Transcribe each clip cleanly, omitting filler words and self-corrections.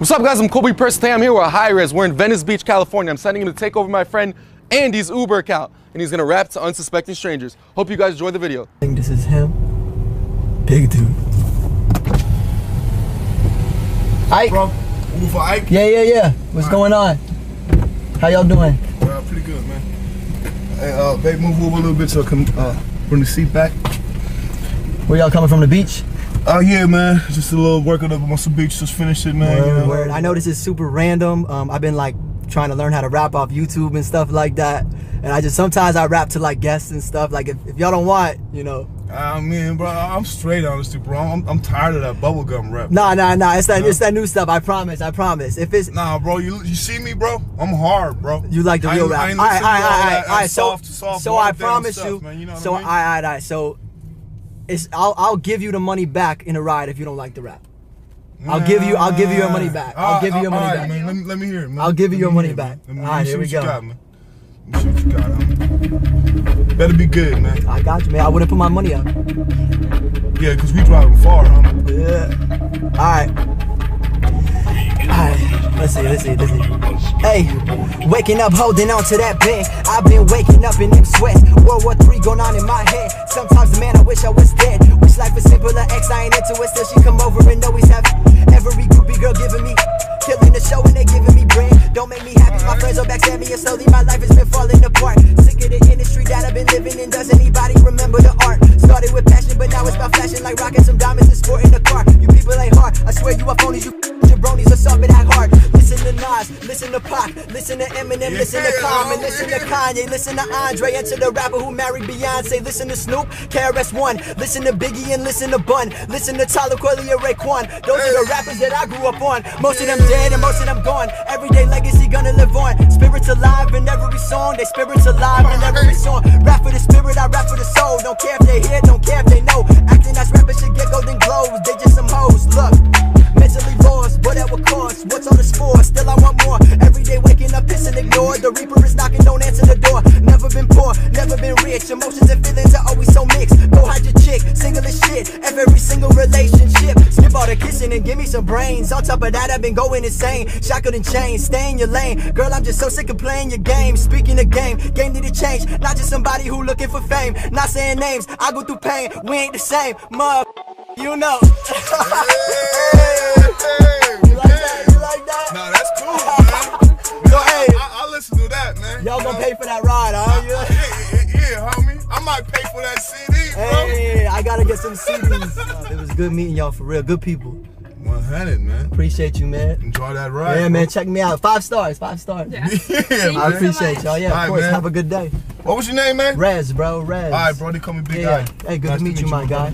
What's up, guys? I'm Kobe Purse. Today I'm here with Hi-Rez. We're in Venice Beach, California. I'm sending him to take over my friend Andy's Uber account, and he's gonna rap to unsuspecting strangers. Hope you guys enjoy the video. I think this is him. Big dude. Ike. Bro, move for Ike? Yeah. What's going on? How y'all doing? Pretty good, man. Hey, babe, move over a little bit so I can bring the seat back. Where y'all coming from, the beach? Oh, yeah, man. Just a little working up on Muscle Beach. Just finished it, man. Word, you know? word. I know this is super random. I've been like trying to learn how to rap off YouTube and stuff like that. And sometimes I rap to like guests and stuff. Like if y'all don't want, you know. I mean, bro, I'm straight honestly, bro. I'm tired of that bubblegum rap. Nah. It's that new stuff. I promise. If it's bro, you see me, bro? I'm hard, bro. You like the real rap. All right. So I promise stuff, you. Man, you know so what I mean? all right. So I'll give you the money back in a ride if you don't like the rap. I'll give you your money back. I'll give you your money back. Man, let me hear it, man. I'll give you your money back. All right, here we go. Let me see what you got, homie. Better be good, man. I got you, man. I wouldn't put my money up. Yeah, because we driving far, homie. Yeah. Alright. Let's see. Hey, waking up holding on to that bed. I've been waking up in them sweats. World War III going on in my head. Sometimes, man, I wish I was dead. Wish life was simpler, X, I ain't into it. Still she come over and always have every groupie girl giving me, killing the show and they giving me bread. Don't make me happy, my friends are backstab me, and slowly my life has been falling apart. Sick of the industry that I've been living in. Does anybody remember the art? Started with passion, but now it's about flashing like rocking some diamonds and sporting a car. You people ain't hard, I swear you are phonies, you jabronis are soft but act hard. Listen to Nas, listen to Pac, listen to Eminem, listen to Common, listen to Kanye, listen to Andre, and to the rapper who married Beyonce. Listen to Snoop, KRS-One, listen to Biggie and listen to Bun, listen to Tyler, Quilly, and Raekwon. Those are the rappers that I grew up on. Most of them dead and most of them gone. Everyday legacy gonna live on. Spirits alive in every song. They spirits alive in every song. Rap for the spirit, I rap for the soul. Don't care if they hear, don't care if they know. Acting as rappers should get golden globes. They just some hoes. Look, mentally lost, but at what cost? What's on the score? Still I want more. Every day waking up, pissing ignored. The reaper is knocking, don't answer the door. Never been poor, never been rich. Emotions and feelings are always so mixed. Go hide your chick, single as shit. Every single relationship. Skip all the kissing and give me some brains. On top of that, I've been going insane. Shackled and chained, stay in your lane. Girl, I'm just so sick of playing your game. Speaking of game need to change. Not just somebody who looking for fame. Not saying names, I go through pain. We ain't the same, mother. You know. You like that? Nah, that's cool, man. So, hey, I listen to that, man. Y'all gonna pay for that ride, huh? Yeah, homie. I might pay for that CD, bro. Hey, I gotta get some CDs. It was good meeting y'all, for real. Good people. 100, man. Appreciate you, man. Enjoy that ride. Yeah, man. Check me out. 5 stars. 5 stars. Yeah, I appreciate y'all. Yeah, of course. Man. Have a good day. What was your name, man? Rez, bro. Rez. All right, bro. They call me Big Yeah. Eye. Hey, good Nice to meet you, my guy.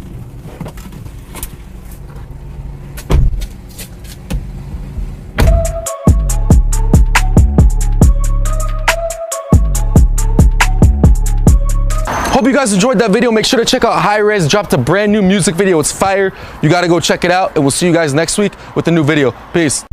Hope you guys enjoyed that video. Make sure to check out Hi-Rez. Dropped a brand new music video. It's fire. You gotta go check it out, and we'll see you guys next week with a new video. Peace.